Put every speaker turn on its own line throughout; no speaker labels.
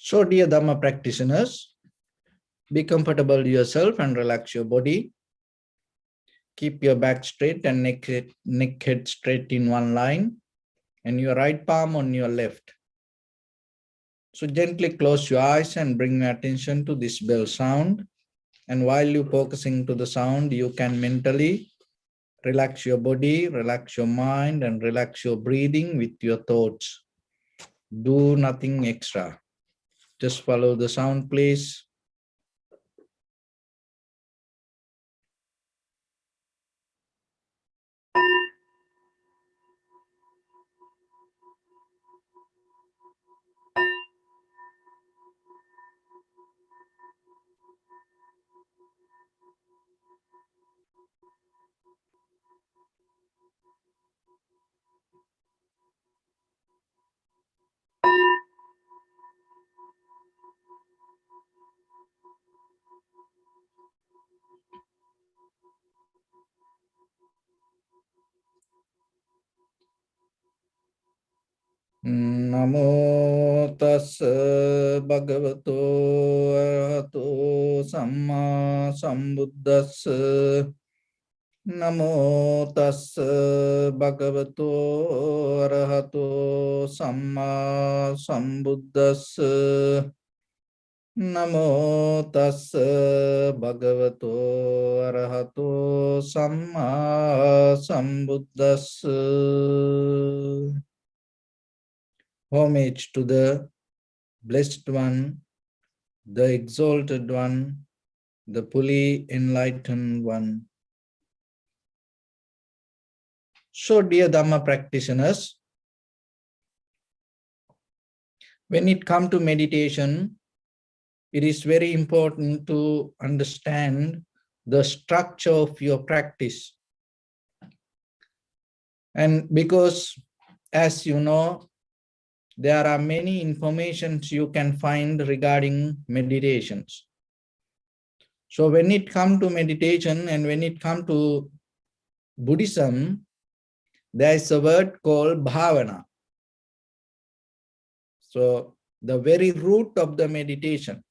So, dear Dhamma practitioners, be comfortable yourself and relax your body. Keep your back straight and neck head straight in one line, and your right palm on your left. So gently close your eyes and bring your attention to this bell sound. And while you're focusing to the sound, you can mentally relax your body, relax your mind, and relax your breathing with your thoughts. Do nothing extra. Just follow the sound, please. Namo tassa bhagavato arahato samma sambuddhassa. Namo tassa bhagavato arahato samma sambuddhassa. Namo tassa bhagavato arahato samma sambuddhassa. Homage to the Blessed One, the Exalted One, the fully enlightened One. So, dear Dhamma practitioners, when it comes to meditation, it is very important to understand the structure of your practice. And because, as you know, there are many informations you can find regarding meditations. So when it comes to meditation and when it comes to Buddhism, there is a word called bhavana. So the very root of the meditation.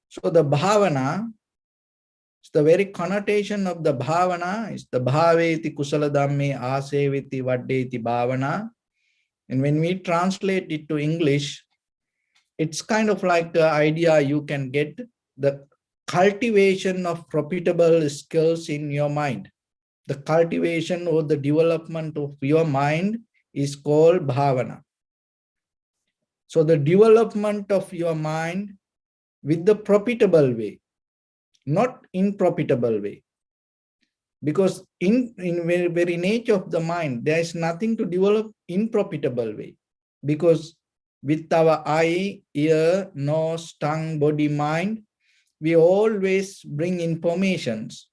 So the bhavana, the very connotation of the bhavana is the bhaveti kusala dhamme aseviti vaddeti bhavana. And when we translate it to English, it's kind of like the idea you can get the cultivation of profitable skills in your mind. The cultivation or the development of your mind is called bhavana. So the development of your mind with the profitable way, not in profitable way. Because in very nature of the mind, there is nothing to develop in profitable way. Because with our eye, ear, nose, tongue, body, mind, we always bring informations.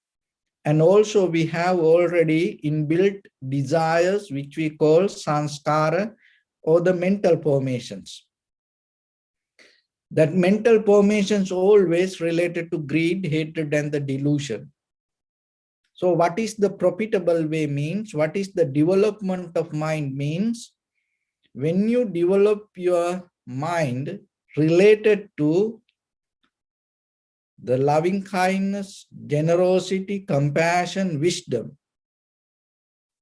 And also we have already inbuilt desires, which we call sanskara, or the mental formations. That mental formations always related to greed, hatred, and the delusion. So what is the profitable way means? What is the development of mind means? When you develop your mind related to the loving kindness, generosity, compassion, wisdom.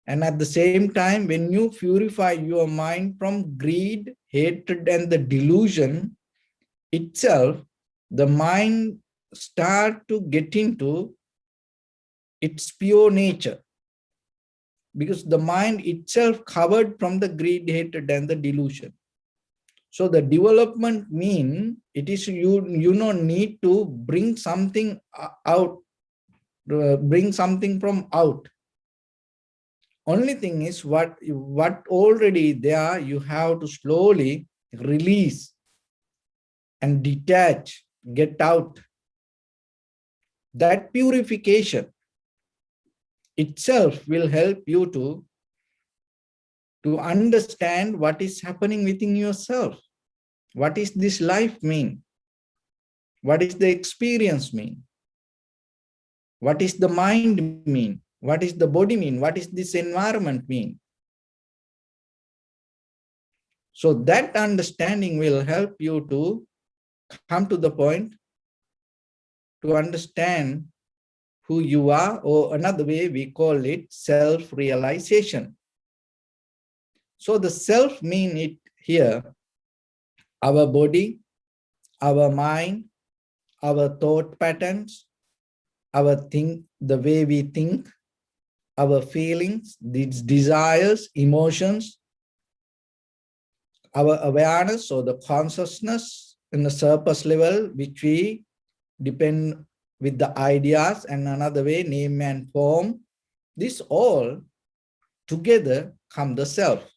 And at the same time, when you purify your mind from greed, hatred, and the delusion itself, the mind starts to get into its pure nature. Because the mind itself covered from the greed, hatred, and the delusion. So the development mean it is you don't need to bring something out. bring something from out. Only thing is what already there, you have to slowly release and detach, get out. That purification itself will help you to understand what is happening within yourself. What is this life mean? What is the experience mean? What is the mind mean? What is the body mean? What is this environment mean? So that understanding will help you to come to the point to understand who you are, or another way we call it self-realization. So the self mean it here, our body, our mind, our thought patterns, the way we think, our feelings, these desires, emotions, our awareness or the consciousness in the surface level, which we depend with the ideas, and another way, name and form. This all together come the self.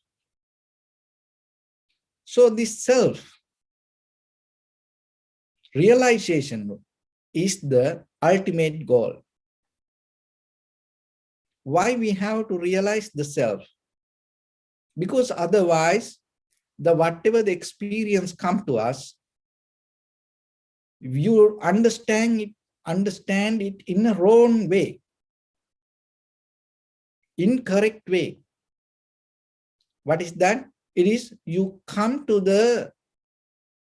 So this self realization is the ultimate goal. Why we have to realize the self? Because otherwise, whatever the experience come to us, you understand it in a wrong way, incorrect way. What is that? It is you come to the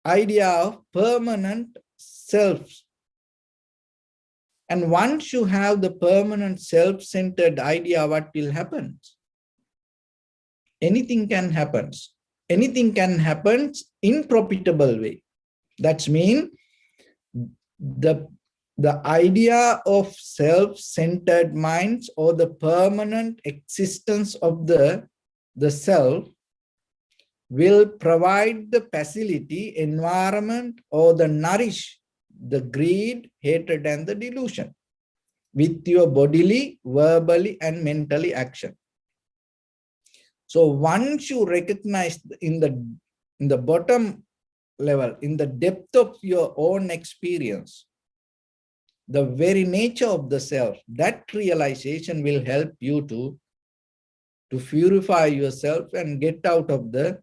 idea of permanent selves. And once you have the permanent self-centered idea, what will happen? Anything can happen. Anything can happen in profitable way. That means the idea of self-centered minds, or the permanent existence of the self, will provide the facility, environment, or the nourish the greed, hatred, and the delusion with your bodily, verbally, and mentally action. So once you recognize in the bottom level, in the depth of your own experience, the very nature of the self, that realization will help you to purify yourself and get out of the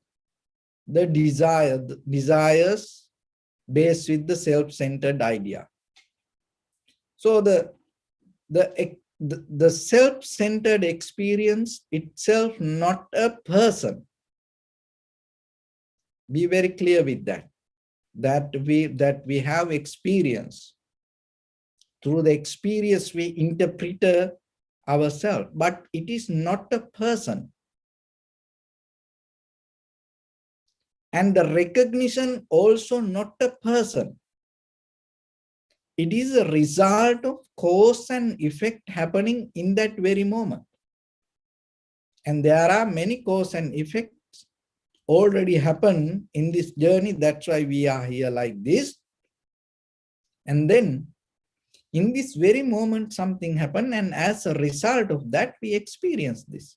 desires based with the self-centered idea. So the self-centered experience itself, not a person. Be very clear with that we have experience. Through the experience we interpret ourselves, but it is not a person. And the recognition also not a person. It is a result of cause and effect happening in that very moment. And there are many cause and effects already happen in this journey. That's why we are here like this. And then in this very moment, something happened, and as a result of that, we experience this.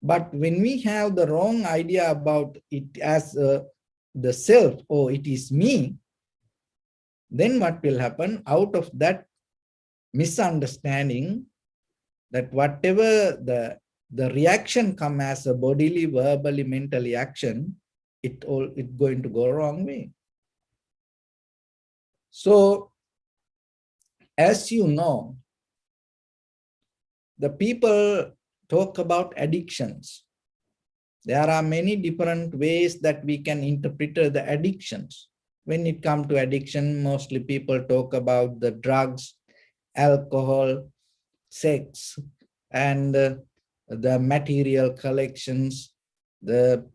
But when we have the wrong idea about it as the self, or it is me, then what will happen? Out of that misunderstanding, that whatever the reaction come as a bodily, verbally, mentally action, it's going to go wrong way. So, as you know, the people talk about addictions. There are many different ways that we can interpret the addictions. When it comes to addiction, mostly people talk about the drugs, alcohol, sex, and the material collections, the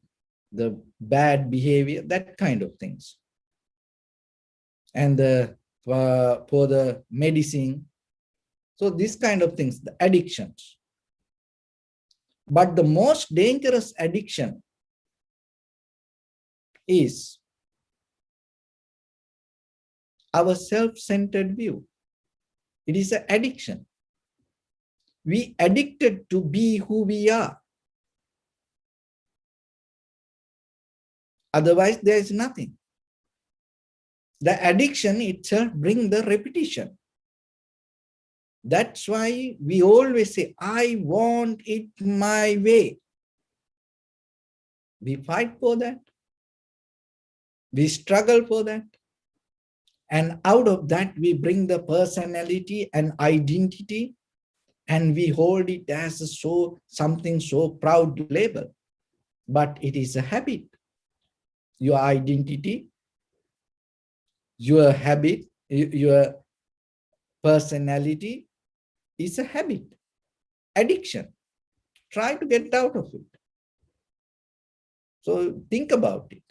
bad behavior, that kind of things. And for the medicine, so this kind of things, the addictions. But the most dangerous addiction is our self-centered view. It is an addiction. We addicted to be who we are. Otherwise, there is nothing. The addiction itself brings the repetition. That's why we always say, I want it my way. We fight for that. We struggle for that. And out of that, we bring the personality and identity, and we hold it as something so proud label. But it is a habit. Your identity, your habit, your personality is a habit, addiction. Try to get out of it. So think about it.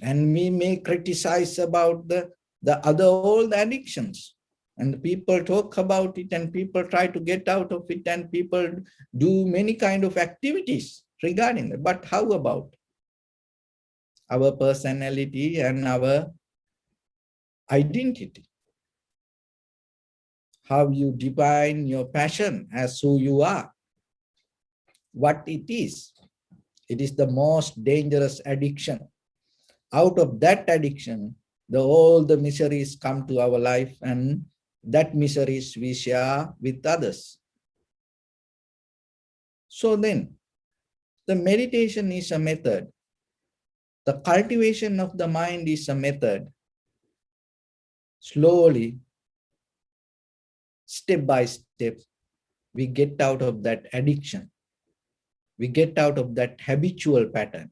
And we may criticize about the other old addictions. And people talk about it and people try to get out of it and people do many kind of activities regarding it. But how about our personality and our identity? How you define your passion as who you are, what it is. It is the most dangerous addiction. Out of that addiction, all the miseries come to our life, and that miseries we share with others. So then, the meditation is a method. The cultivation of the mind is a method. Slowly, step by step, we get out of that addiction. We get out of that habitual pattern.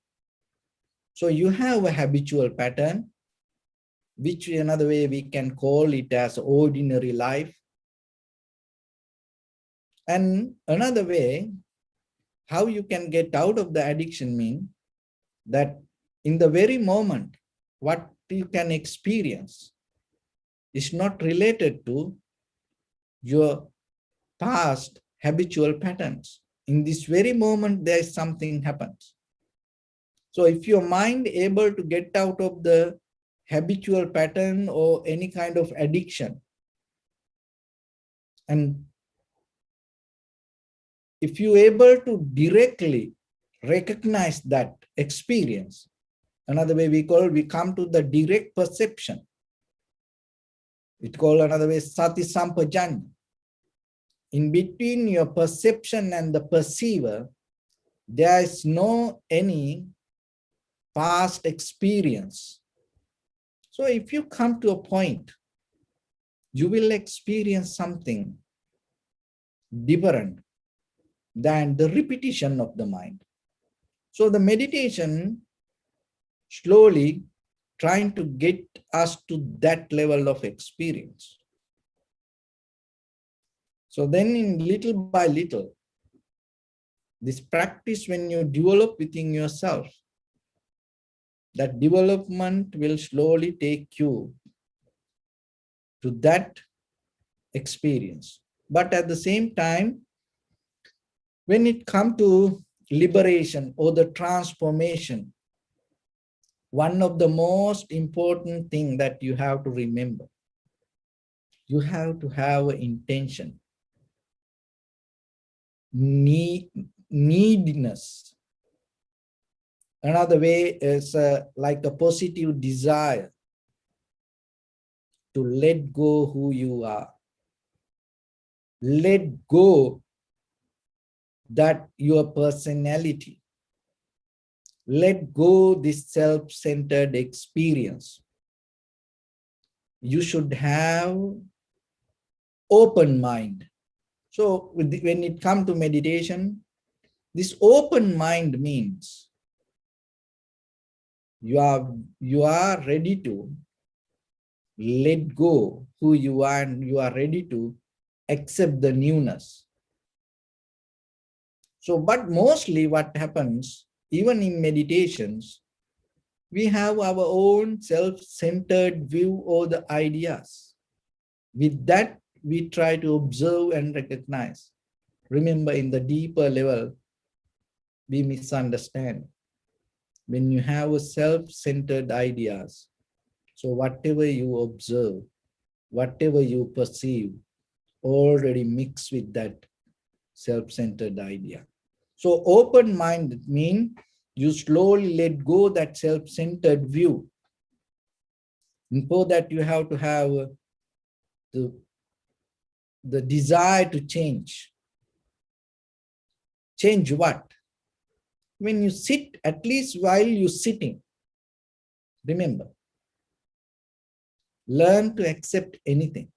So you have a habitual pattern, which another way we can call it as ordinary life. And another way, how you can get out of the addiction means that in the very moment, what you can experience is not related to your past habitual patterns. In this very moment, there is something happens. So if your mind able to get out of the habitual pattern or any kind of addiction, and if you able to directly recognize that experience, another way we come to the direct perception. It called another way sati sampajanya. In between your perception and the perceiver, there is no any past experience. So if you come to a point, you will experience something different than the repetition of the mind. So the meditation slowly trying to get us to that level of experience. So then in little by little, this practice when you develop within yourself, that development will slowly take you to that experience. But at the same time, when it comes to liberation or the transformation, one of the most important things that you have to remember, you have to have an intention, neediness. Another way is like a positive desire to let go who you are. Let go that your personality. Let go this self-centered experience. You should have open mind. So when it comes to meditation, this open mind means you are ready to let go who you are and you are ready to accept the newness. So, but mostly what happens, even in meditations, we have our own self-centered view of the ideas. With that, we try to observe and recognize. Remember, in the deeper level, we misunderstand. When you have a self-centered ideas, so whatever you observe, whatever you perceive already mixed with that self-centered idea. So open-minded means you slowly let go that self-centered view. And for that you have to have the desire to change. Change what? When you sit, at least while you're sitting, remember, learn to accept anything.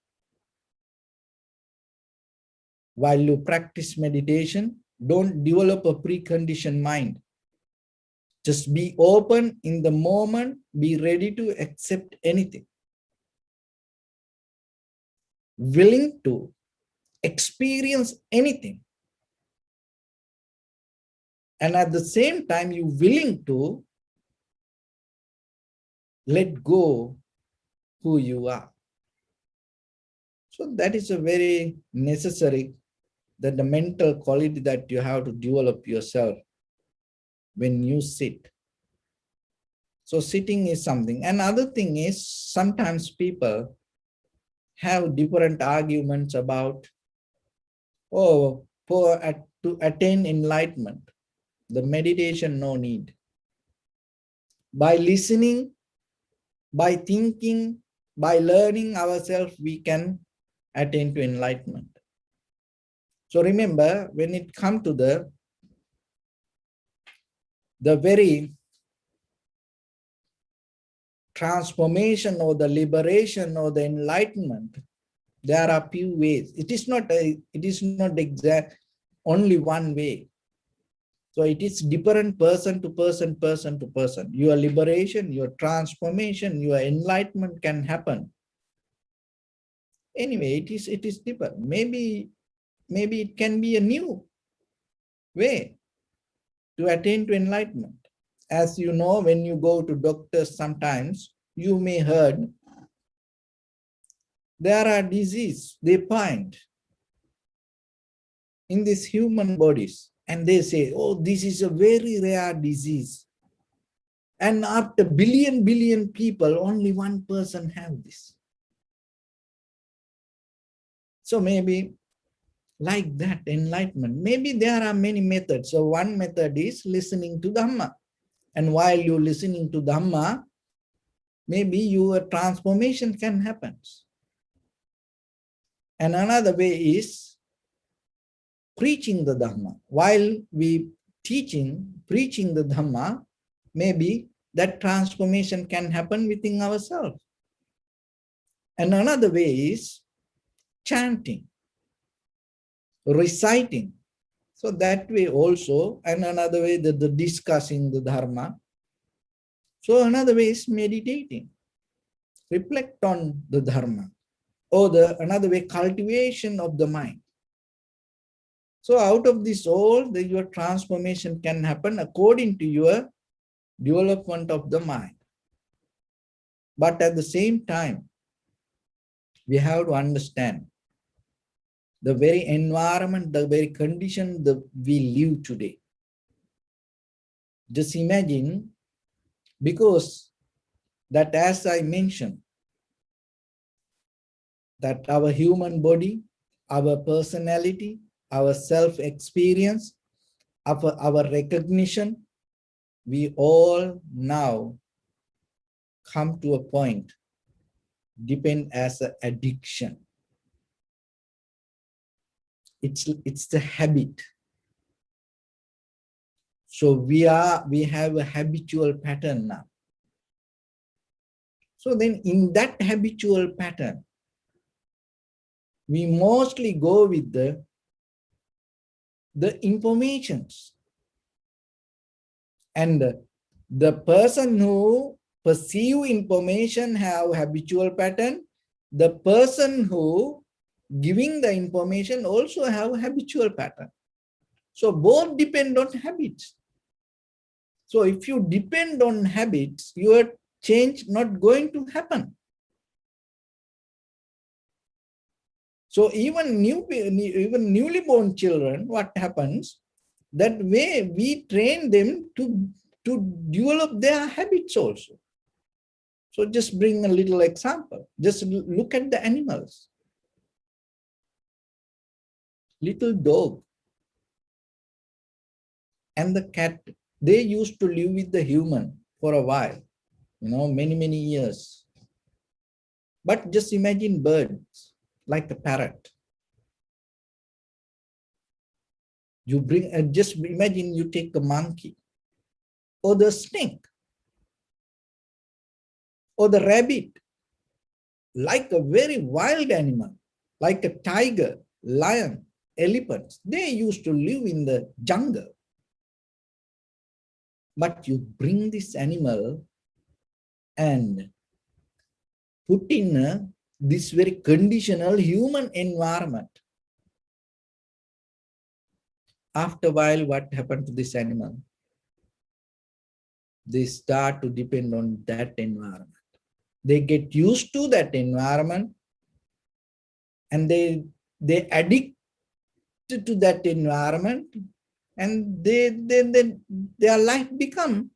While you practice meditation, don't develop a preconditioned mind. Just be open in the moment, be ready to accept anything. Willing to experience anything. And at the same time, you're willing to let go who you are. So that is a very necessary, that the mental quality that you have to develop yourself when you sit. So sitting is something. Another thing is, sometimes people have different arguments about, oh, to attain enlightenment, the meditation no need. By listening, by thinking, by learning ourselves, we can attain to enlightenment. So remember, when it comes to the very transformation or the liberation or the enlightenment, there are few ways. It is not exact only one way. So it is different person to person, person to person. Your liberation, your transformation, your enlightenment can happen. Anyway, it is different. Maybe it can be a new way to attain to enlightenment. As you know, when you go to doctors, sometimes you may heard there are diseases they find in these human bodies, and they say, oh, this is a very rare disease. And after billion people, only one person have this. So maybe like that, enlightenment. Maybe there are many methods. So one method is listening to Dhamma. And while you're listening to Dhamma, maybe your transformation can happen. And another way is preaching the Dhamma. While we preaching the Dhamma, maybe that transformation can happen within ourselves. And another way is chanting, reciting. So that way also, and another way the discussing the Dharma. So another way is meditating, reflect on the Dharma, or another way, cultivation of the mind. So out of this all, your transformation can happen according to your development of the mind. But at the same time, we have to understand the very environment, the very condition that we live today. Just imagine, because that, as I mentioned, that our human body, our personality, our self-experience, our recognition, we all now come to a point, depend as an addiction. It's the habit. So we have a habitual pattern now. So then in that habitual pattern, we mostly go with the informations. And the person who perceive information have habitual pattern. The person who giving the information also have habitual pattern. So both depend on habits. So if you depend on habits, your change not going to happen. So even newly born children, what happens? That way we train them to develop their habits also. So just bring a little example. Just look at the animals. Little dog and the cat, they used to live with the human for a while, many, many years. But just imagine birds like a parrot. You bring, just imagine you take a monkey or the snake or the rabbit, like a very wild animal, like a tiger, lion, elephants. They used to live in the jungle. But you bring this animal and put in this very conditional human environment. After a while, what happened to this animal? They start to depend on that environment. They get used to that environment and they addict to that environment, and their life become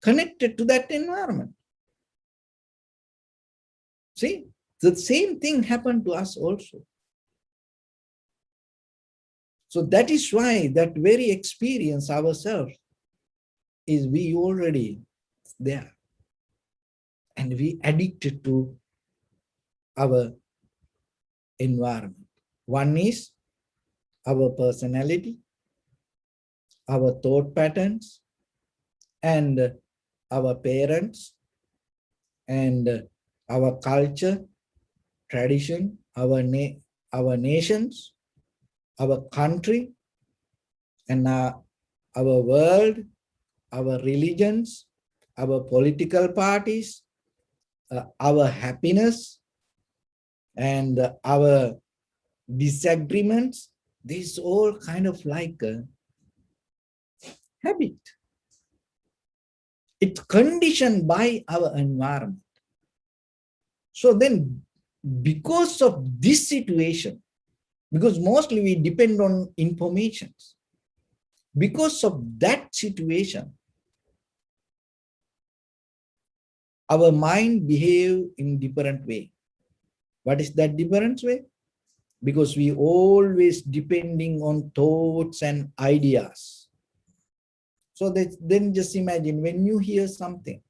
connected to that environment. See, the same thing happened to us also. So that is why that very experience ourselves is we already there. And we addicted to our environment. One is our personality, our thought patterns, and our parents, and our culture, tradition, our nations, our country, and our world, our religions, our political parties, our happiness, and our disagreements. This all kind of like a habit. It's conditioned by our environment. So then, because of this situation, because mostly we depend on information, because of that situation, our mind behave in different way. What is that different way? Because we always depending on thoughts and ideas. So then just imagine when you hear something,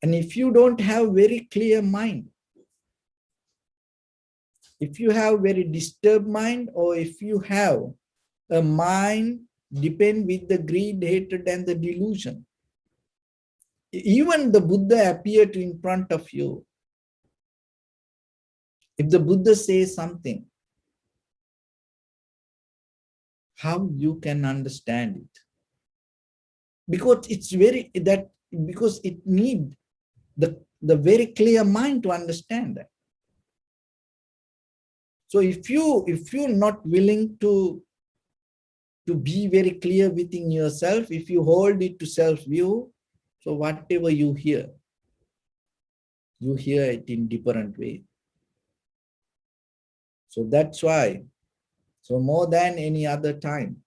and if you don't have very clear mind, if you have very disturbed mind, or if you have a mind depend with the greed, hatred, and the delusion, even the Buddha appeared in front of you. If the Buddha says something, how you can understand it? Because it's very that because it need the very clear mind to understand that. So if you're not willing to be very clear within yourself, if you hold it to self-view, so whatever you hear it in different way. So that's why, so more than any other time,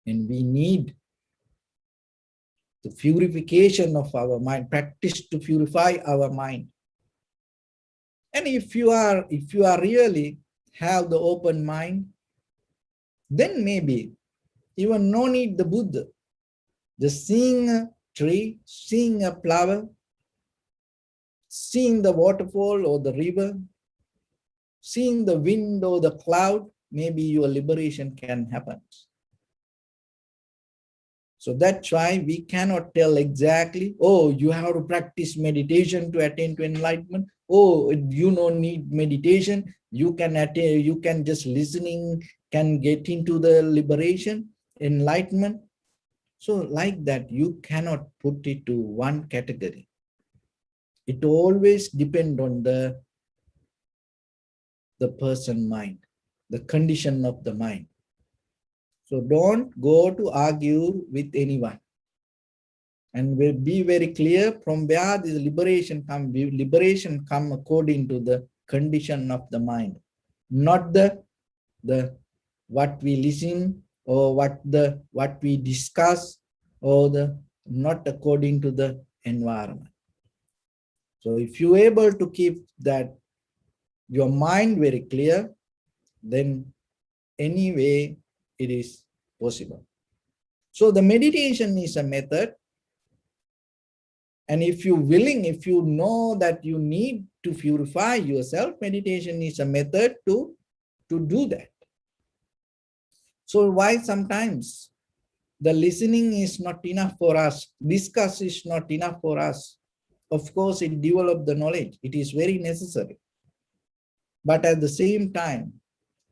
and we need the purification of our mind, practice to purify our mind. And if you are really have the open mind, then maybe even no need the Buddha. Just seeing a tree, seeing a flower, seeing the waterfall or the river, seeing the wind or the cloud, maybe your liberation can happen. So that's why we cannot tell exactly, oh, you have to practice meditation to attain to enlightenment. Oh, you don't need meditation. You can attain, you can just listening, can get into the liberation, enlightenment. So like that, you cannot put it to one category. It always depends on the person mind, the condition of the mind. So don't go to argue with anyone. And will be very clear from where this liberation come. Liberation come according to the condition of the mind, not the what we listen, or what we discuss, or the not according to the environment. So if you're able to keep that your mind very clear, then anyway it is possible. So the meditation is a method, and if you're willing, if you know that you need to purify yourself, meditation is a method to do that. So why sometimes the listening is not enough for us, discuss is not enough for us. Of course, it develop the knowledge. It is very necessary. But at the same time,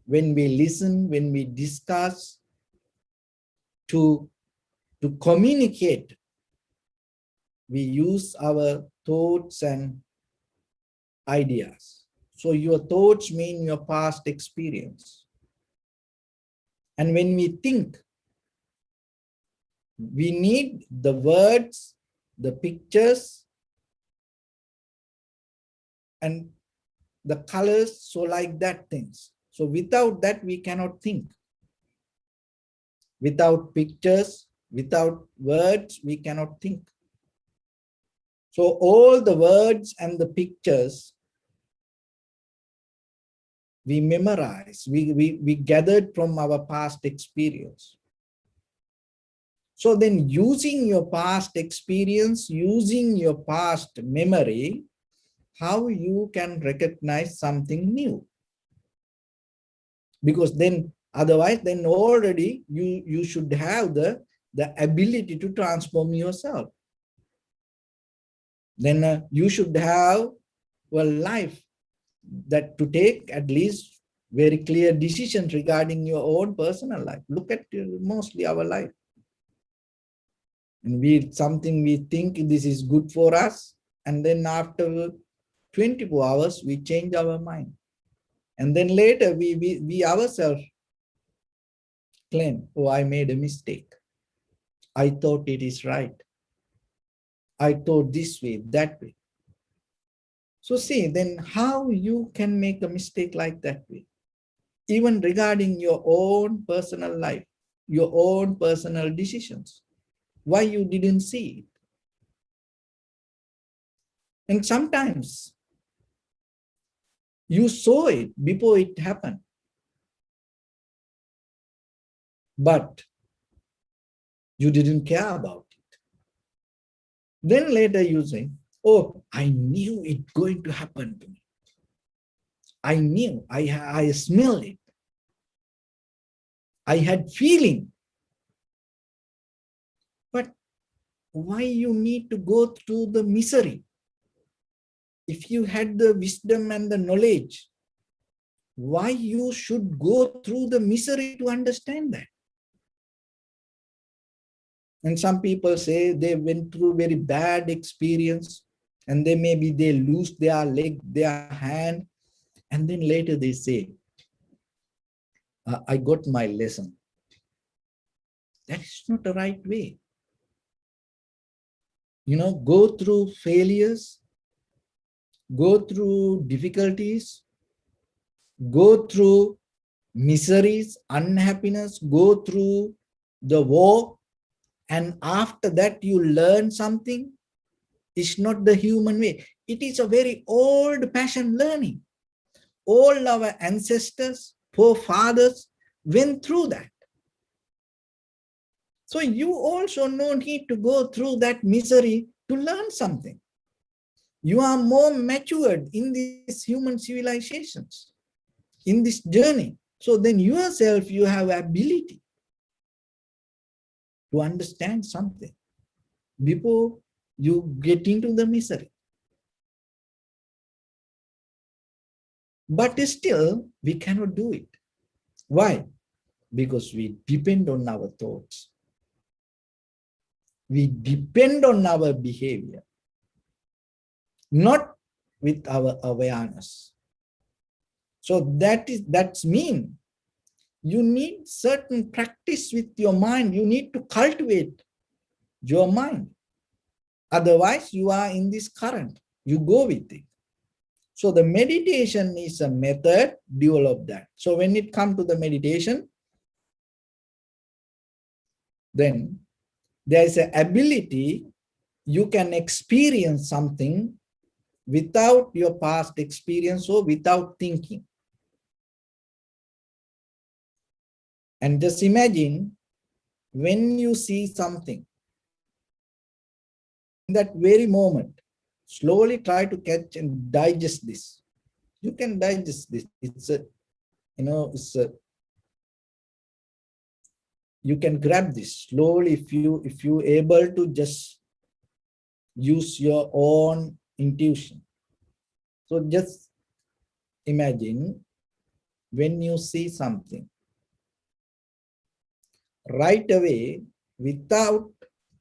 when we listen, when we discuss, to communicate, we use our thoughts and ideas. So your thoughts mean your past experience. And when we think, we need the words, the pictures, and the colors, so like that things. So without that, we cannot think. Without pictures, without words, we cannot think. So all the words and the pictures we memorize, we gathered from our past experience. So then using your past experience, using your past memory, how you can recognize something new? Because then otherwise, then already you should have the ability to transform yourself. Then you should have a life that to take at least very clear decisions regarding your own personal life. Look at mostly our life. And something we think this is good for us, and then after 24 hours, we change our mind. And then later we ourselves claim, oh, I made a mistake. I thought it is right. I thought this way, that way. So see, then how you can make a mistake like that way? Even regarding your own personal life, your own personal decisions. Why you didn't see it? And sometimes you saw it before it happened. But you didn't care about it. Then later you say, oh, I knew it going to happen to me. I knew, I smelled it. I had feeling. But why you need to go through the misery? If you had the wisdom and the knowledge, why you should go through the misery to understand that? And some people say they went through very bad experience, and they lose their leg, their hand, and then later they say, I got my lesson. That is not the right way. Go through failures, go through difficulties, go through miseries, unhappiness, go through the war, and after that you learn something. It's not the human way. It is a very old-fashioned learning. All our ancestors, forefathers went through that. So you also no need to go through that misery to learn something. You are more matured in these human civilizations, in this journey. So then yourself, you have ability to understand something before you get into the misery. But still, we cannot do it. Why? Because we depend on our thoughts. We depend on our behavior, not with our awareness. So that's mean you need certain practice with your mind. You need to cultivate your mind. Otherwise, you are in this current. You go with it. So the meditation is a method, develop that. So when it comes to the meditation, then there is an ability you can experience something without your past experience or without thinking. And just imagine when you see something, in that very moment, slowly try to catch and digest this. You can digest this. It's a, you can grab this slowly if you able to just use your own intuition. So just imagine when you see something, right away, without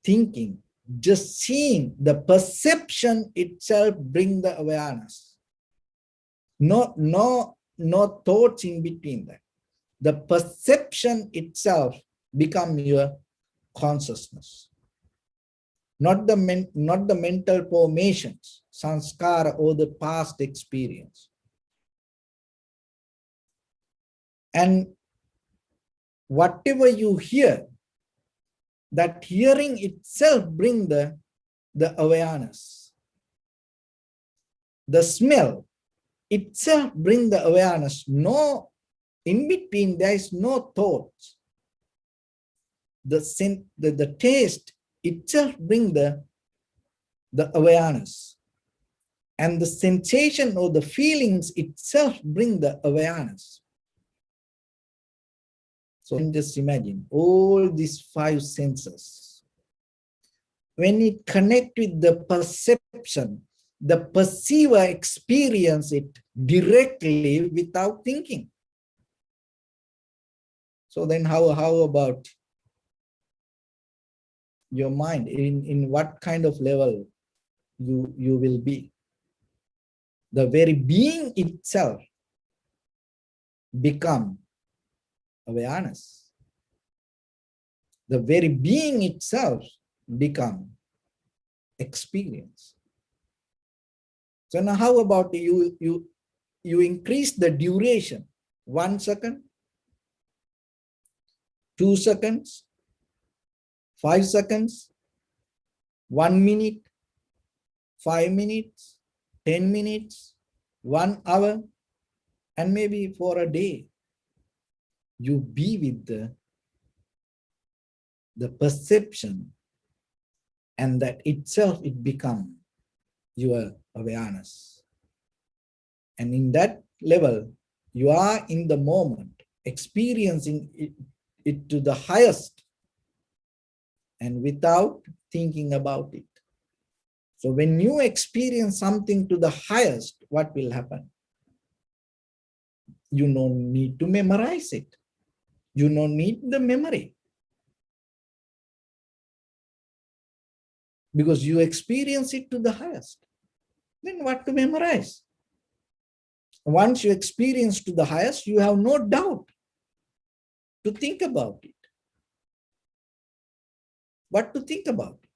thinking, just seeing, the perception itself bring the awareness. No thoughts in between that. The perception itself become your consciousness. Not the mental formations, sanskara, or the past experience. And whatever you hear, that hearing itself bring the awareness. The smell itself bring the awareness. No, in between there is no thoughts. The taste itself bring the awareness. And the sensation or the feelings itself bring the awareness. So just imagine all these five senses. When it connect with the perception, the perceiver experience it directly without thinking. So then how about your mind? In what kind of level you will be? The very being itself become awareness. The very being itself become experience. So now how about you increase the duration? 1 second, 2 seconds, 5 seconds, 1 minute, 5 minutes, 10 minutes, 1 hour, and maybe for a day. You be with the perception, and that itself it become your awareness. And in that level, you are in the moment, experiencing it to the highest and without thinking about it. So when you experience something to the highest, what will happen? You don't need to memorize it. You don't need the memory. Because you experience it to the highest. Then what to memorize? Once you experience to the highest, you have no doubt to think about it. What to think about it?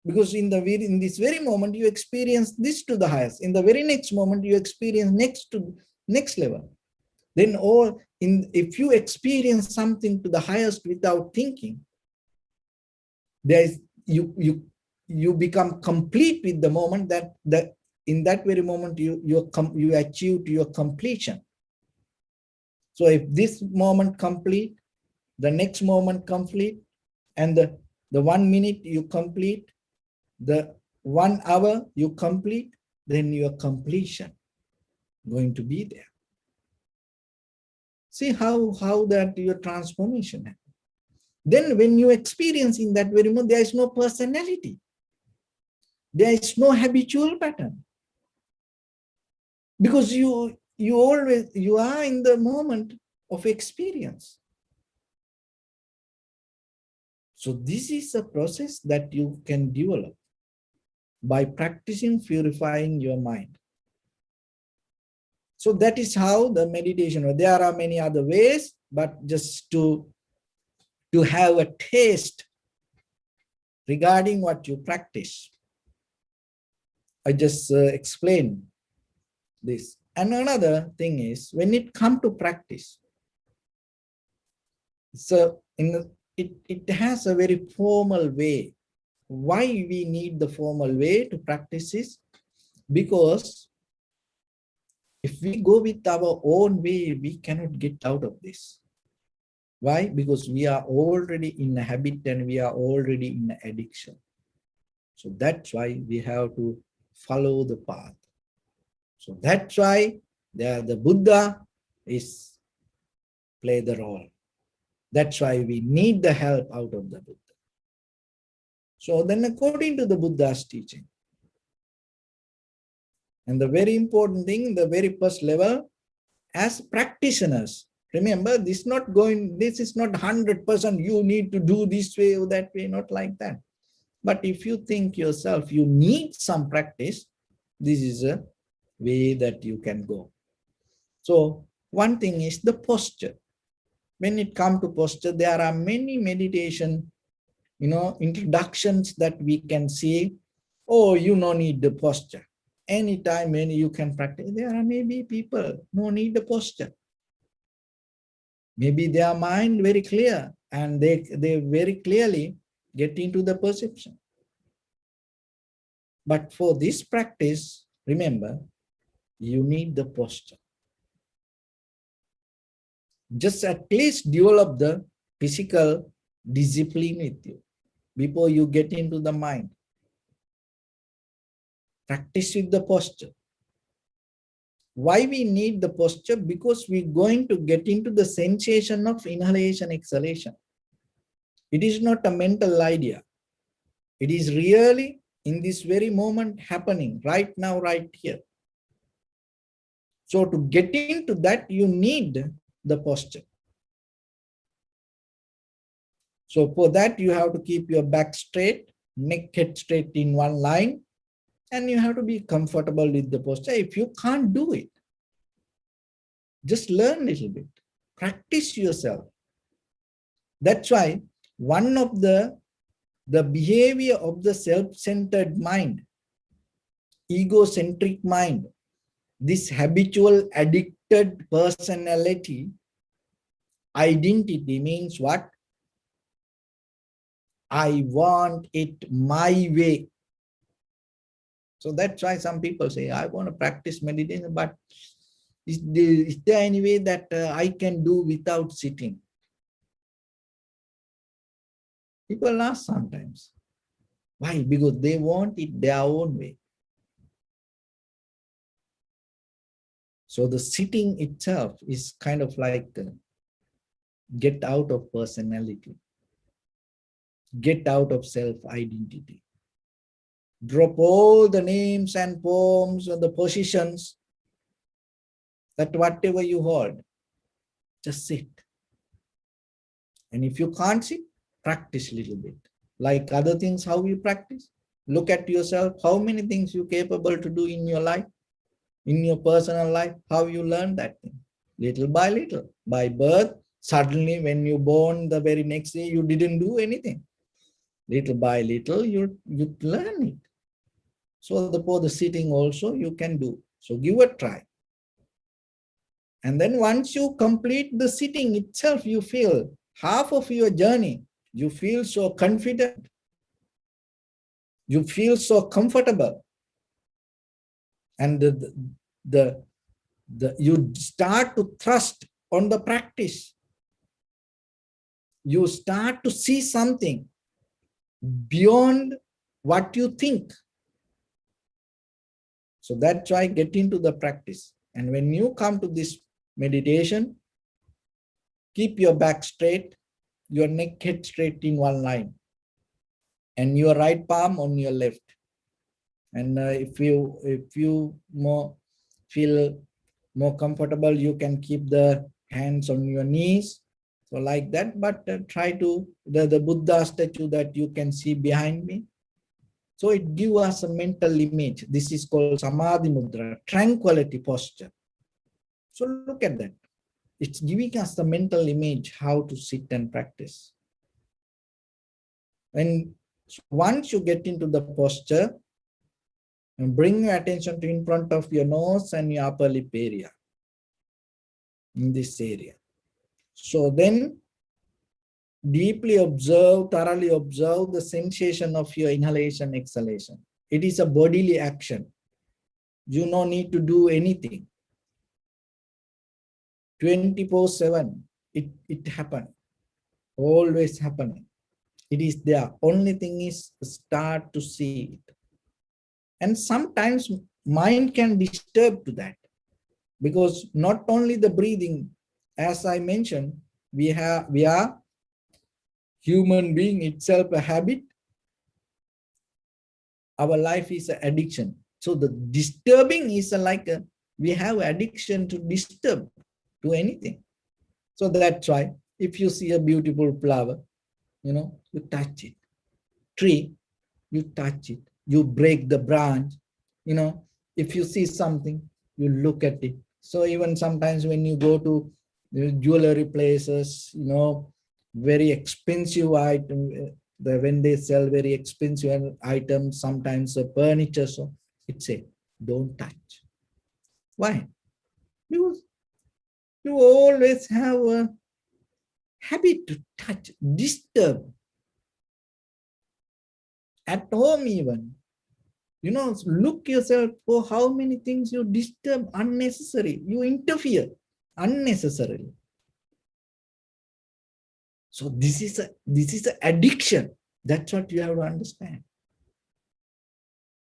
Because in this very moment, you experience this to the highest. In the very next moment, you experience next level. Then if you experience something to the highest without thinking, there is you become complete with the moment that in that very moment you achieved your completion. So if this moment complete, the next moment complete, and the 1 minute you complete, the 1 hour you complete, then your completion going to be there. See how that your transformation happens. Then when you experience in that very moment, there is no personality. There is no habitual pattern. Because you are in the moment of experience. So this is a process that you can develop by practicing purifying your mind. So that is how the meditation, there are many other ways, but just to have a taste regarding what you practice. I just explained this. And another thing is, when it comes to practice, so it has a very formal way. Why we need the formal way to practice this? Because if we go with our own way, we cannot get out of this. Why? Because we are already in a habit and we are already in addiction. So that's why we have to follow the path. So that's why the Buddha is play the role. That's why we need the help out of the Buddha. So then according to the Buddha's teaching, and the very important thing, the very first level, as practitioners, remember, this is not 100% you need to do this way or that way, not like that. But if you think yourself, you need some practice, this is a way that you can go. So one thing is the posture. When it comes to posture, there are many meditation, introductions that we can see. Oh, you no need the posture. Anytime when you can practice, there are maybe people no need the posture. Maybe their mind very clear and they very clearly get into the perception. But for this practice, remember, you need the posture. Just at least develop the physical discipline with you before you get into the mind. Practice with the posture. Why we need the posture? Because we're going to get into the sensation of inhalation, exhalation. It is not a mental idea. It is really in this very moment happening right now, right here. So to get into that, you need the posture. So for that, you have to keep your back straight, neck head straight in one line, and you have to be comfortable with the posture. If you can't do it, just learn a little bit. Practice yourself. That's why one of the behavior of the self-centered mind, egocentric mind, this habitual addicted personality, identity means what? I want it my way. So that's why some people say, I want to practice meditation, but is there any way that I can do without sitting? People ask sometimes. Why? Because they want it their own way. So the sitting itself is kind of like get out of personality, get out of self-identity. Drop all the names and forms and the positions, that whatever you hold, just sit. And if you can't sit, practice a little bit. Like other things, how you practice? Look at yourself, how many things you're capable to do in your life, in your personal life, how you learn that thing. Little by little. By birth, suddenly when you born, the very next day, you didn't do anything. Little by little, you learn it. So for the sitting also, you can do. So give a try. And then once you complete the sitting itself, you feel half of your journey, you feel so confident. You feel so comfortable. And you start to trust on the practice. You start to see something beyond what you think. So that's why get into the practice. And when you come to this meditation, keep your back straight, your neck head straight in one line, and your right palm on your left. And if you feel more comfortable, you can keep the hands on your knees. So like that, but try to, the Buddha statue that you can see behind me. So it gives us a mental image. This is called Samadhi Mudra, tranquility posture. So look at that. It's giving us the mental image how to sit and practice. And once you get into the posture, and bring your attention to in front of your nose and your upper lip area, in this area. So then deeply observe, thoroughly observe the sensation of your inhalation, exhalation. It is a bodily action. You no need to do anything. 24/7, it happens. Always happening. It is there. Only thing is start to see it. And sometimes mind can disturb to that, because not only the breathing, as I mentioned, we are human being itself a habit. Our life is an addiction. So the disturbing is we have addiction to disturb to anything. So that's why if you see a beautiful flower, you touch it. Tree, you touch it. You break the branch. If you see something, you look at it. So even sometimes when you go to jewelry places, very expensive item, when they sell very expensive items, sometimes furniture, so it says, don't touch. Why? Because you always have a habit to touch, disturb. At home even, look yourself for how many things you disturb unnecessary, you interfere unnecessarily. So this is an addiction. That's what you have to understand.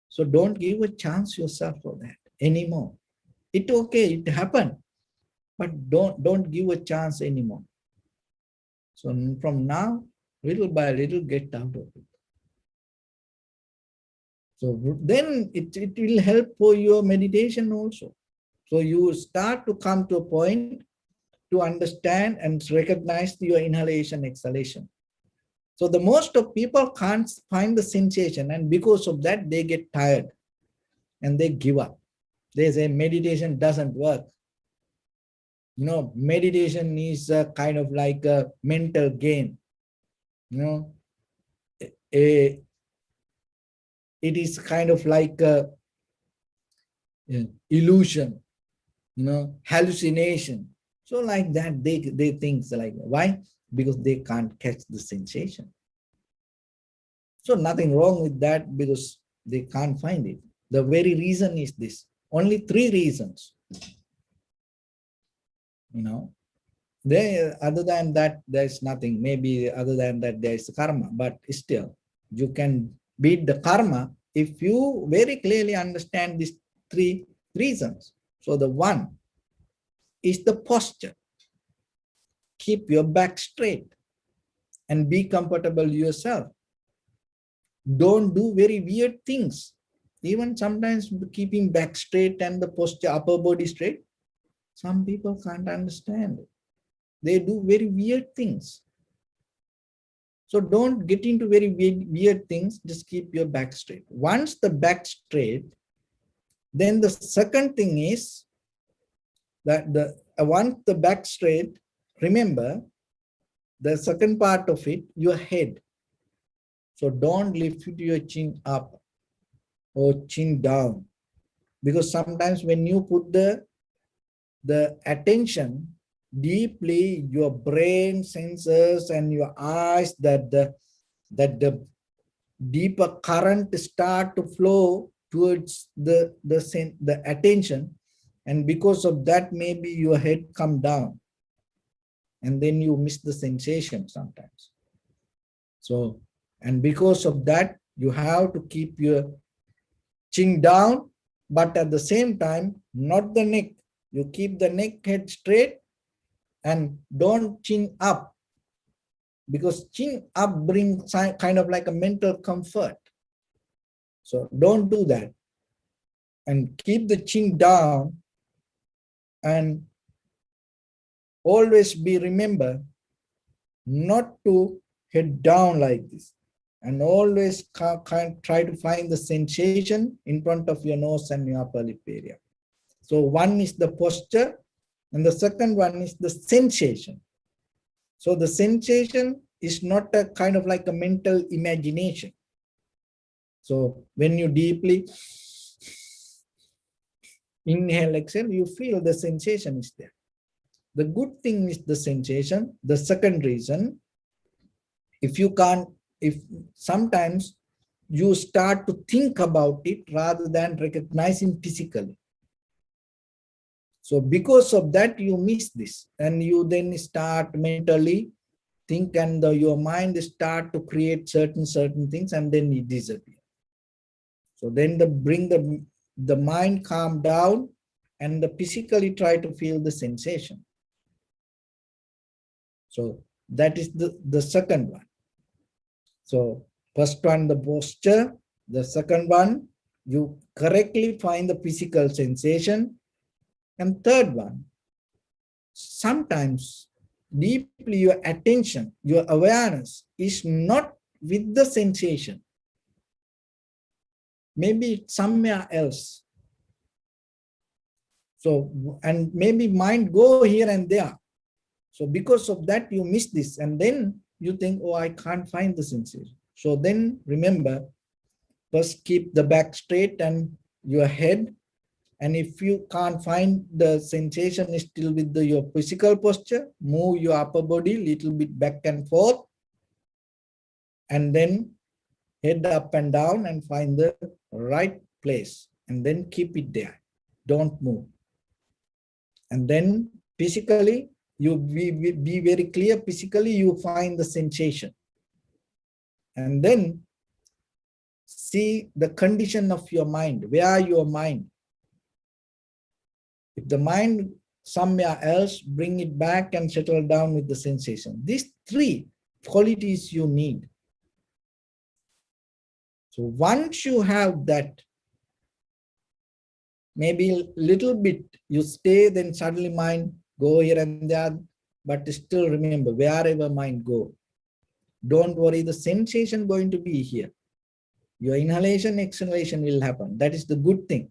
So don't give a chance yourself for that anymore. It's okay, it happened, but don't give a chance anymore. So from now, little by little, get out of it. So then it will help for your meditation also. So you start to come to a point to understand and recognize your inhalation, exhalation. So the most of people can't find the sensation, and because of that, they get tired and they give up. They say meditation doesn't work. Meditation is a kind of like a mental game. It is kind of like a illusion, hallucination. So like that, they think like, why? Because they can't catch the sensation. So nothing wrong with that, because they can't find it. The very reason is this. Only 3 reasons. Other than that, there's nothing. Maybe other than that, there's karma. But still, you can beat the karma if you very clearly understand these 3 reasons. So the one is the posture. Keep your back straight and be comfortable yourself. Don't do very weird things. Even sometimes keeping back straight and the posture, upper body straight, some people can't understand it. They do very weird things. So don't get into very weird things. Just keep your back straight. Once the back straight, then the second thing is that once the back straight, remember the second part of it, your head. So don't lift your chin up or chin down, because sometimes when you put the attention deeply, your brain senses and your eyes that the deeper current start to flow towards the attention, and because of that, maybe your head come down, and then you miss the sensation sometimes. So, and because of that, you have to keep your chin down, but at the same time, not the neck. You keep the neck head straight and don't chin up, because chin up brings kind of like a mental comfort. So don't do that. And keep the chin down, and always remember not to head down like this, and always try to find the sensation in front of your nose and your upper lip area. So one is the posture, and the second one is the sensation. So the sensation is not a kind of like a mental imagination. So when you deeply inhale, exhale, you feel the sensation is there. The good thing is the sensation. The second reason If you can't, if sometimes you start to think about it rather than recognizing physically. So because of that, you miss this, and you then start mentally think, and your mind start to create certain things, and then it disappears. So then bring the mind calm down, and physically try to feel the sensation. So that is the second one. So first one, the posture. The second one, you correctly find the physical sensation. And third one, sometimes deeply your attention, your awareness is not with the sensation. Maybe it's somewhere else. So, and maybe mind go here and there. So because of that, you miss this. And then you think, oh, I can't find the sensation. So then remember, first keep the back straight and your head. And if you can't find the sensation is still with your physical posture, move your upper body little bit back and forth. And then head up and down and find the right place. And then keep it there. Don't move. And then physically, you be very clear. Physically, you find the sensation. And then see the condition of your mind. Where your mind? If the mind somewhere else, bring it back and settle down with the sensation. These three qualities you need. So once you have that, maybe a little bit you stay, then suddenly mind go here and there, but still remember, wherever mind go, don't worry, the sensation going to be here. Your inhalation, exhalation will happen. That is the good thing.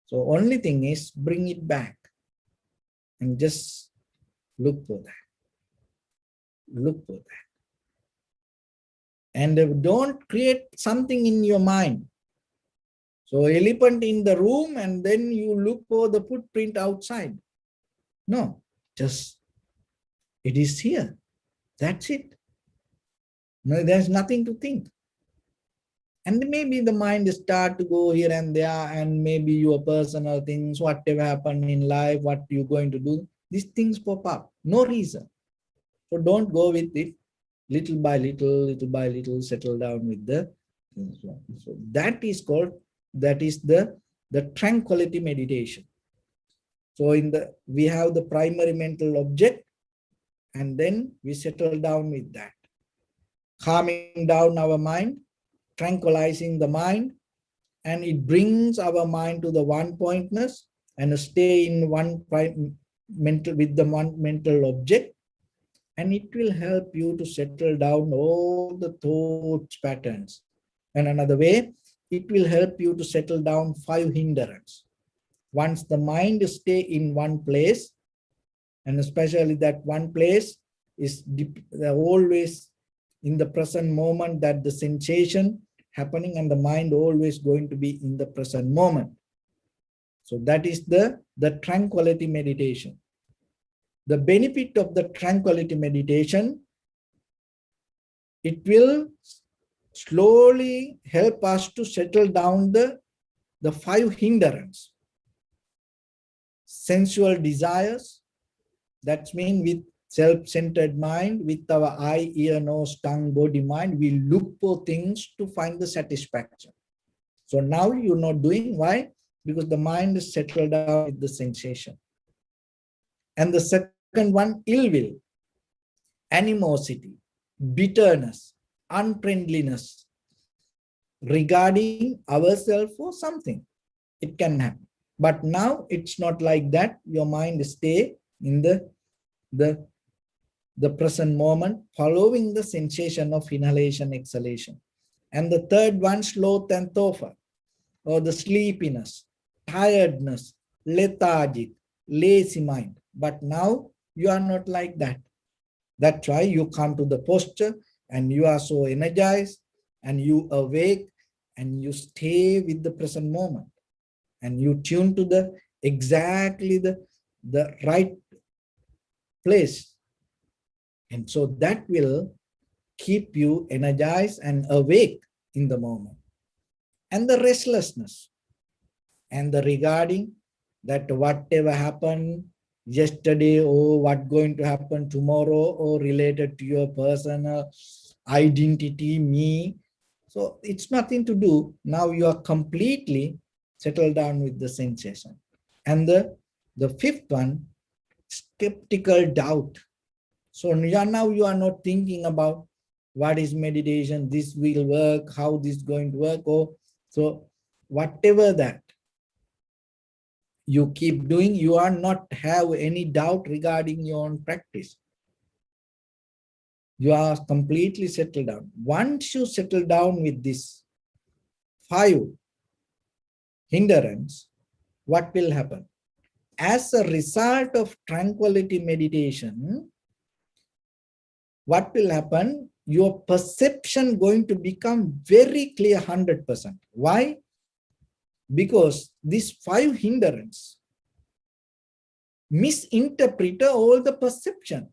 So only thing is bring it back and just look for that. Look for that. And don't create something in your mind. So elephant in the room and then you look for the footprint outside. No, just it is here. That's it. No, there's nothing to think. And maybe the mind start to go here and there, and maybe your personal things, whatever happened in life, what you're going to do, these things pop up. No reason. So don't go with it. Little by little, settle down with the things. So that is called, that is the tranquility meditation. So we have the primary mental object, and then we settle down with that. Calming down our mind, tranquilizing the mind, and it brings our mind to the one pointness and stay in with the one mental object, and it will help you to settle down all the thoughts patterns. And another way, it will help you to settle down 5 hindrances. Once the mind stay in one place, and especially that one place is always in the present moment, that the sensation happening and the mind always going to be in the present moment. So that is the tranquility meditation. The benefit of the tranquility meditation, it will slowly help us to settle down the 5 hindrances. Sensual desires, that means with self-centered mind, with our eye, ear, nose, tongue, body, mind, we look for things to find the satisfaction. So now you're not doing. Why? Because the mind is settled down with the sensation. And the second one, ill will, animosity, bitterness, unfriendliness regarding ourselves or something. It can happen. But now it's not like that. Your mind stay in the present moment, following the sensation of inhalation, exhalation. And the third one, sloth and thofa, or the sleepiness, tiredness, lethargic, lazy mind. But now you are not like that. That's why you come to the posture and you are so energized and you awake and you stay with the present moment and you tune to exactly the right place. And so that will keep you energized and awake in the moment. And the restlessness and the regarding that whatever happened yesterday or what going to happen tomorrow or related to your personal identity, me. So it's nothing to do. Now you are completely settled down with the sensation. And the fifth one, skeptical doubt. So now you are not thinking about what is meditation, this will work, how this is going to work, or so whatever that you keep doing, you are not have any doubt regarding your own practice. You are completely settled down. Once you settle down with this 5 hindrance, what will happen? As a result of tranquility meditation, what will happen? Your perception going to become very clear 100%. Why? Because these 5 hindrance misinterpret all the perception.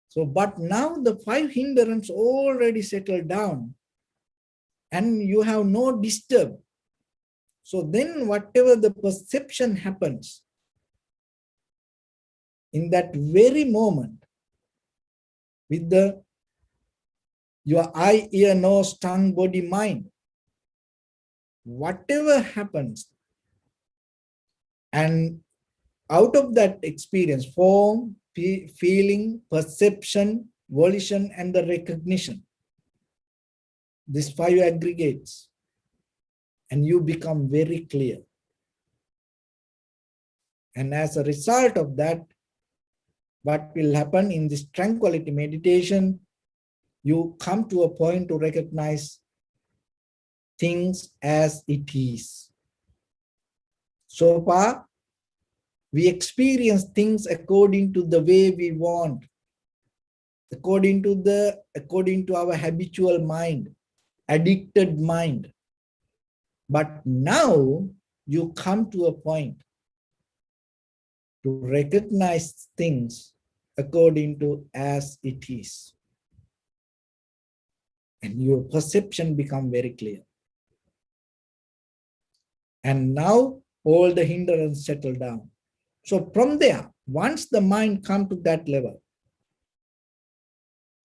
So, but now the 5 hindrance already settled down and you have no disturb. So then whatever the perception happens, in that very moment, with your eye, ear, nose, tongue, body, mind, whatever happens, and out of that experience, form, feeling, perception, volition, and the recognition, these 5 aggregates, and you become very clear. And as a result of that, what will happen in this tranquility meditation, you come to a point to recognize things as it is. So far, we experience things according to the way we want, according to our habitual mind, addicted mind. But now you come to a point to recognize things according to as it is. And your perception become very clear. And now all the hindrance settle down. So from there, once the mind come to that level,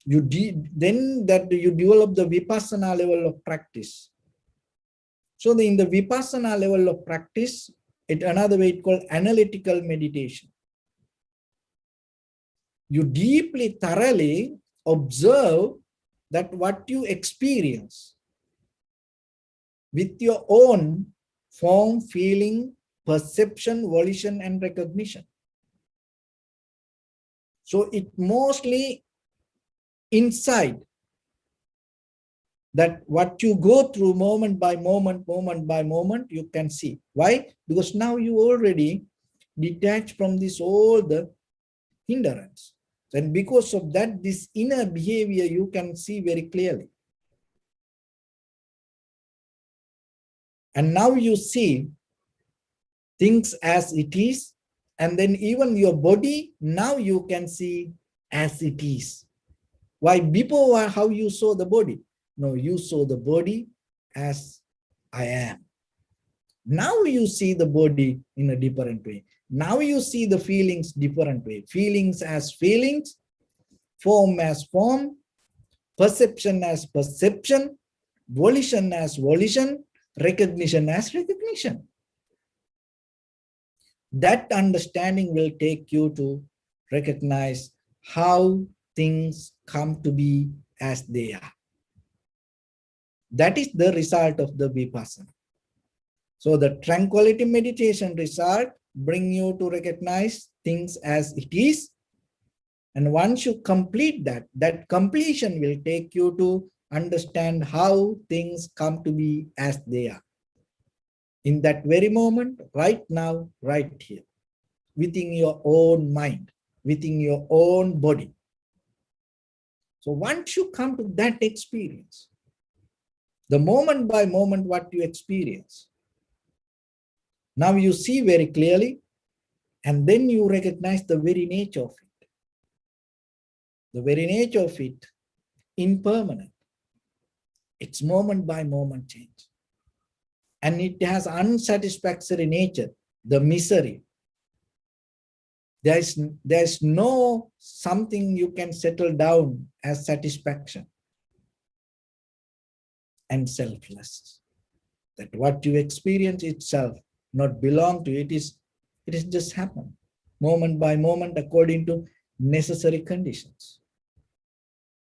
then you develop the vipassana level of practice. So in the vipassana level of practice, another way it's called analytical meditation. You deeply, thoroughly observe that what you experience with your own form, feeling, perception, volition, and recognition. So it mostly inside that what you go through moment by moment, you can see. Why? Because now you already detached from this all the hindrance. And because of that, this inner behavior you can see very clearly. And now you see things as it is, and then even your body, now you can see as it is. Why? Before, how you saw the body? No, you saw the body as I am. Now you see the body in a different way. Now you see the feelings different way. Feelings as feelings, form as form, perception as perception, volition as volition, recognition as recognition. That understanding will take you to recognize how things come to be as they are. That is the result of the vipassana. So the tranquility meditation result bring you to recognize things as it is. And once you complete that, that completion will take you to understand how things come to be as they are. In that very moment, right now, right here, within your own mind, within your own body. So once you come to that experience, the moment by moment what you experience, now you see very clearly, and then you recognize the very nature of it. The very nature of it impermanent. It's moment by moment change. And it has unsatisfactory nature, the misery. There's no something you can settle down as satisfaction and selfless. That what you experience itself not belong to it is just happen moment by moment according to necessary conditions.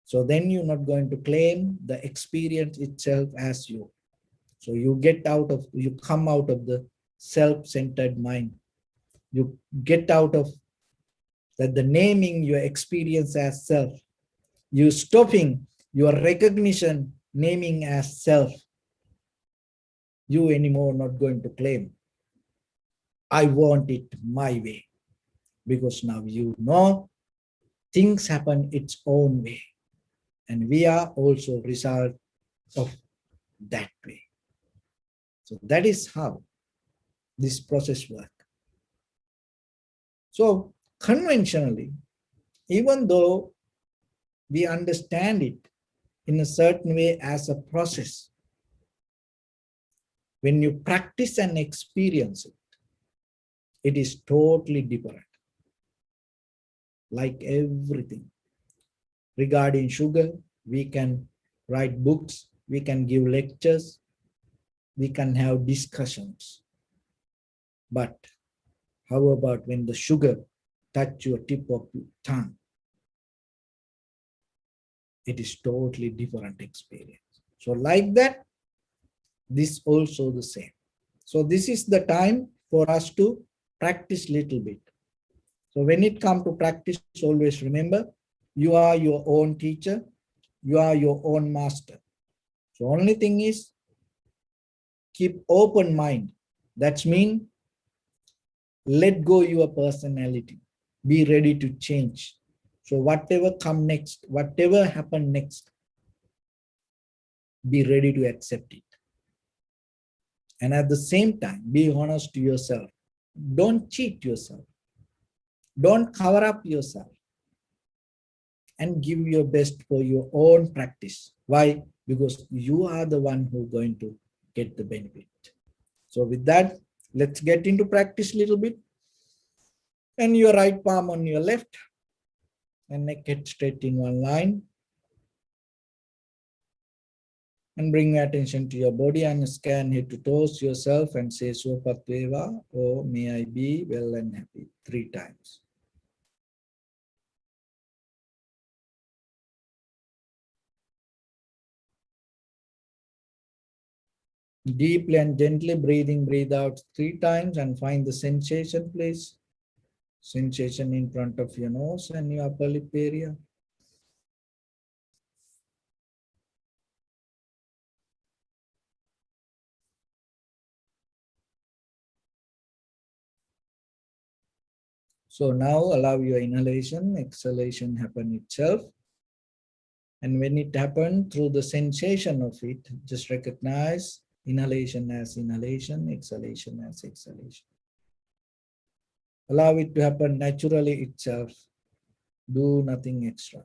So then you're not going to claim the experience itself as you. So you come out of the self-centered mind. You get out of that the naming your experience as self. You stopping your recognition naming as self. You anymore not going to claim, I want it my way. Because now you know things happen its own way. And we are also result of that way. So that is how this process works. So conventionally, even though we understand it in a certain way as a process, when you practice and experience it, it is totally different. Like everything. Regarding sugar, we can write books, we can give lectures, we can have discussions. But how about when the sugar touch your tip of your tongue? It is totally different experience. So like that, this also the same. So this is the time for us to practice little bit. So when it comes to practice, always remember, you are your own teacher, you are your own master. So only thing is, keep open mind. That's mean, let go your personality. Be ready to change. So whatever come next, whatever happen next, be ready to accept it. And at the same time, be honest to yourself. Don't cheat yourself. Don't cover up yourself. And give your best for your own practice. Why? Because you are the one who's going to get the benefit. So with that, let's get into practice a little bit. And your right palm on your left. And neck head straight in one line. And bring your attention to your body and scan head to toes yourself and say Swapatveva, or may I be well and happy 3 times. Deeply and gently breathe out 3 times and find the sensation, please. Sensation in front of your nose and your upper lip area. So now allow your inhalation, exhalation happen itself. And when it happens, through the sensation of it, just recognize inhalation as inhalation, exhalation as exhalation. Allow it to happen naturally itself. Do nothing extra.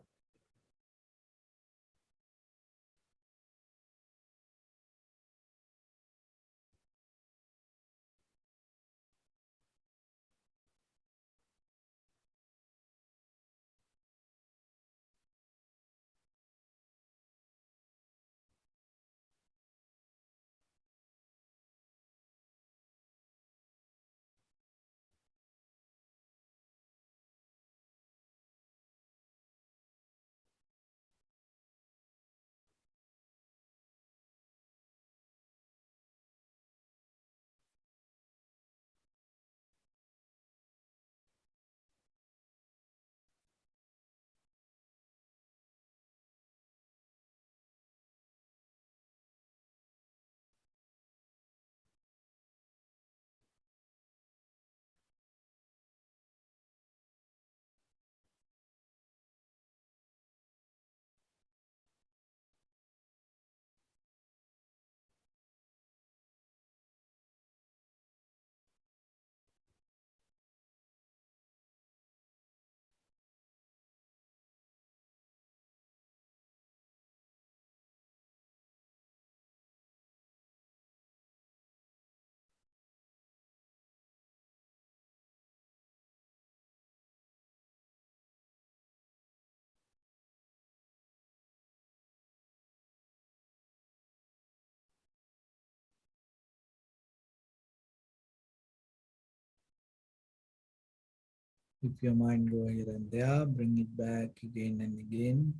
Keep your mind go here and there, bring it back again and again.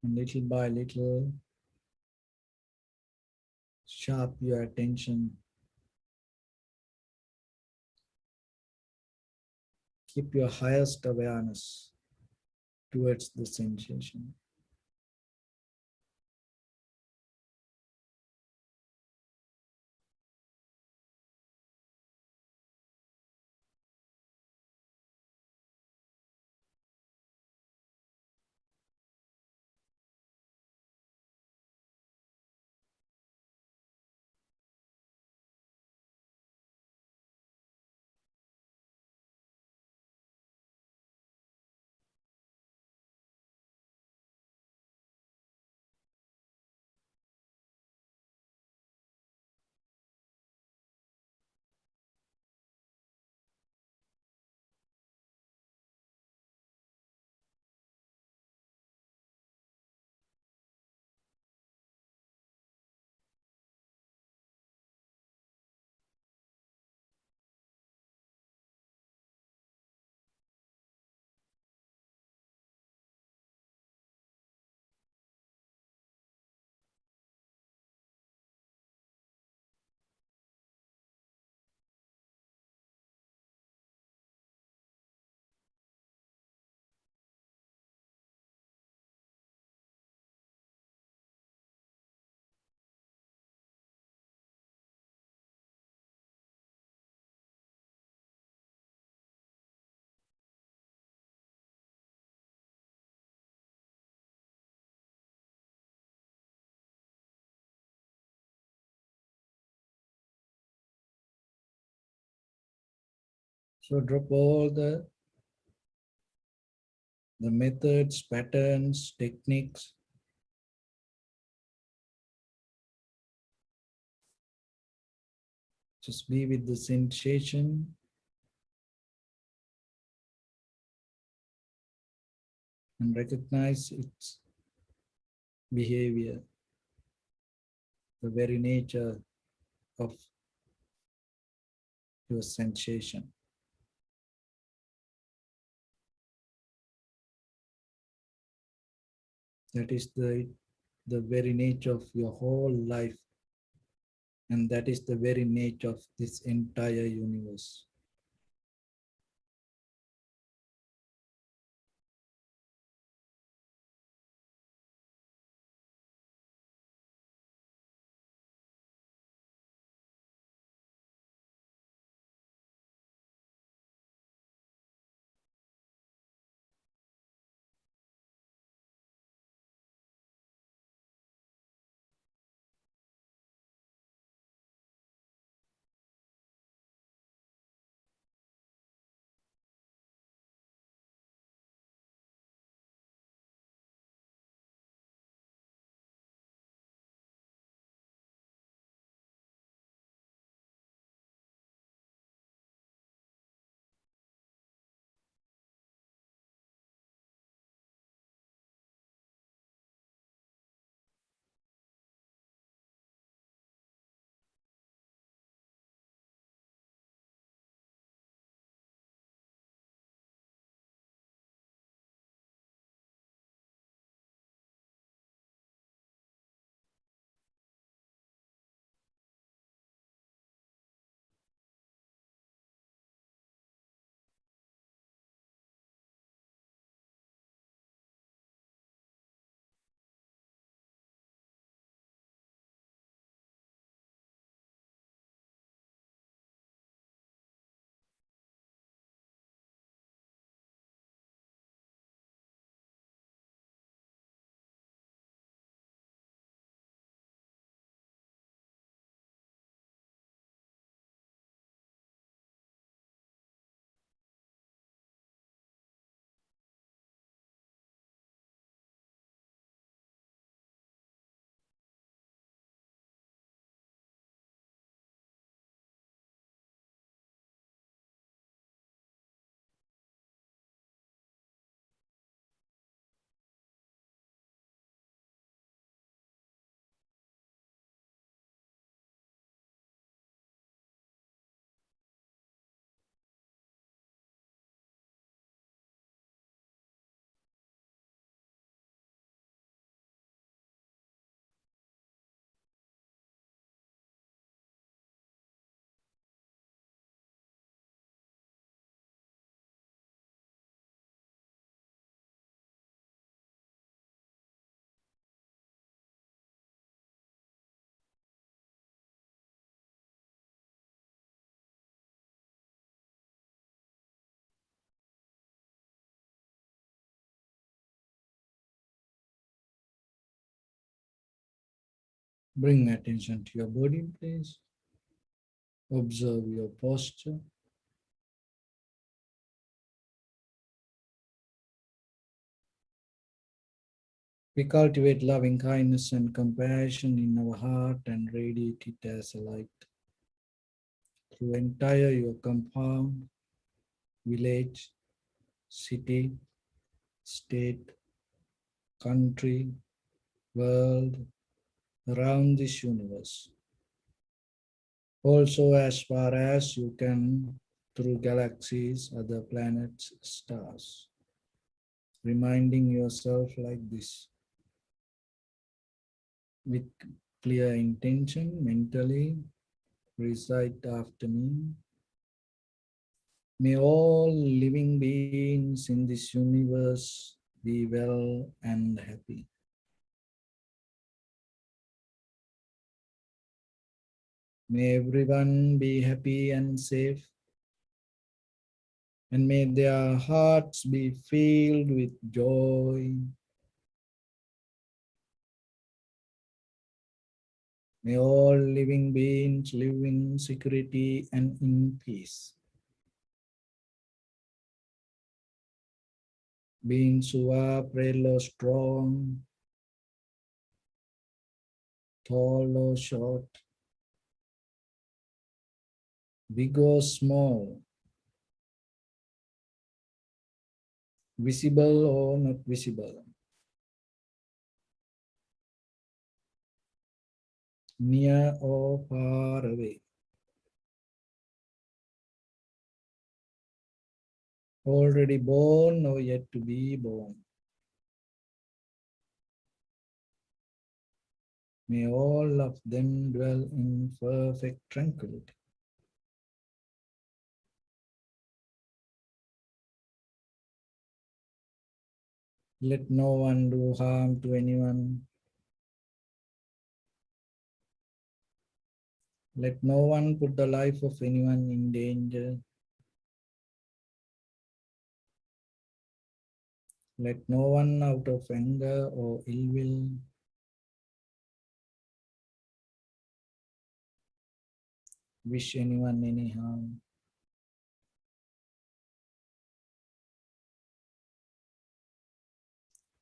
And little by little, sharp your attention. Keep your highest awareness towards the sensation. So drop all the methods, patterns, techniques. Just be with the sensation and recognize its behavior, the very nature of your sensation. That is the very nature of your whole life, and that is the very nature of this entire universe. Bring attention to your body, please. Observe your posture. We cultivate loving kindness and compassion in our heart and radiate it as a light through entire your compound, village, city, state, country, world, around this universe. Also, as far as you can, through galaxies, other planets, stars. Reminding yourself like this with clear intention mentally, recite after me. May all living beings in this universe be well and happy. May everyone be happy and safe. And may their hearts be filled with joy. May all living beings live in security and in peace. Beings who are frail or strong, tall or short, big or small, visible or not visible, near or far away, already born or yet to be born. May all of them dwell in perfect tranquility. Let no one do harm to anyone. Let no one put the life of anyone in danger. Let no one out of anger or ill will wish anyone any harm.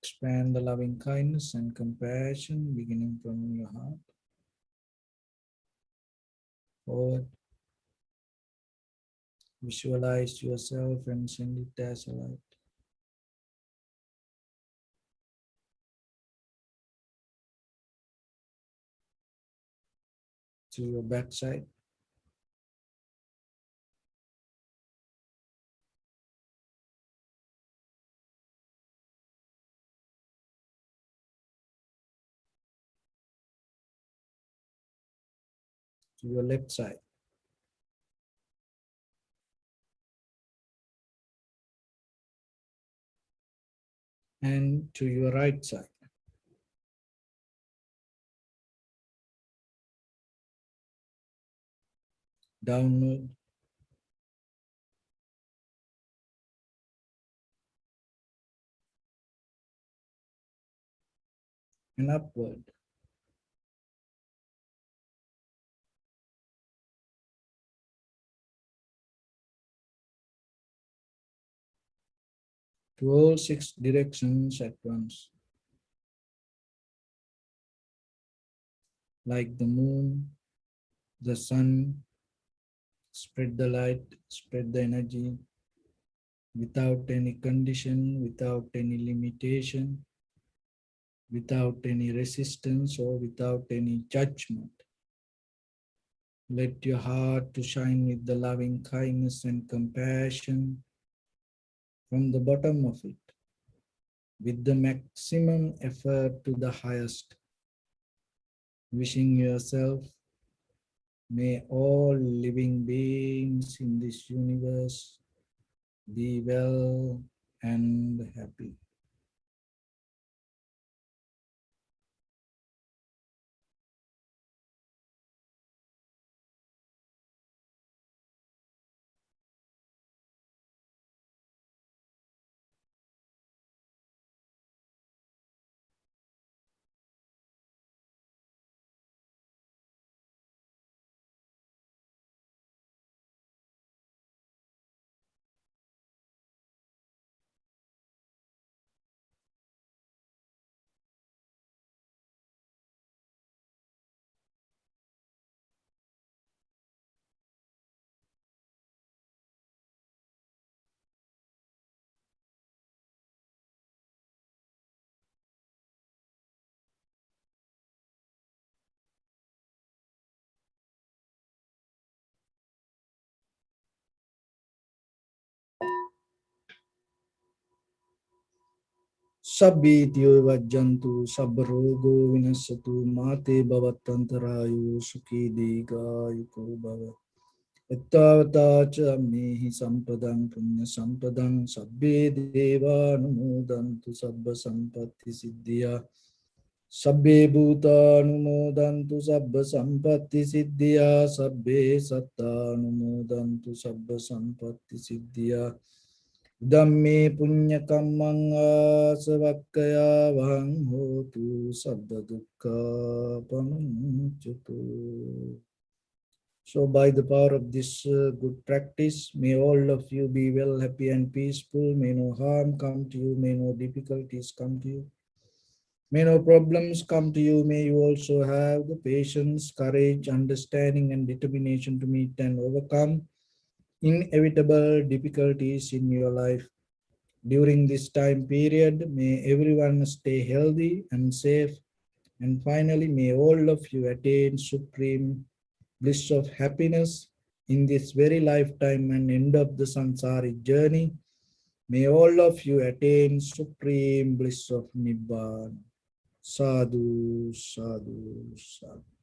Expand the loving kindness and compassion beginning from your heart. Forward. Visualize yourself and send it as a light. To your backside. To your left side. And to your right side. Downward. And upward. To all 6 directions at once. Like the moon, the sun, spread the light, spread the energy without any condition, without any limitation, without any resistance or without any judgment. Let your heart to shine with the loving kindness and compassion from the bottom of it, with the maximum effort to the highest. Wishing yourself, may all living beings in this universe be well and happy. Sabbityo vajjantu sabbarogo vinasatu mate bhavatantarayu sukhi digayuko bhava. Ittavata cha mehi sampadang punya sampadang sabbe deva numodantu sabba sampatti siddhya. Sabbe bhuta numodantu sabba sampatti siddhya. Sabbe satta numodantu sabba sampatti siddhya. Dhamme punya kammanga savakkaya vang hotu sabba dukkha pamuncatu. So by the power of this good practice, may all of you be well, happy and peaceful. May no harm come to you. May no difficulties come to you. May no problems come to you. May you also have the patience, courage, understanding and determination to meet and overcome inevitable difficulties in your life. During this time period, may everyone stay healthy and safe. And finally, may all of you attain supreme bliss of happiness in this very lifetime and end of the samsaric journey. May all of you attain supreme bliss of Nibbana. Sadhu, sadhu, sadhu.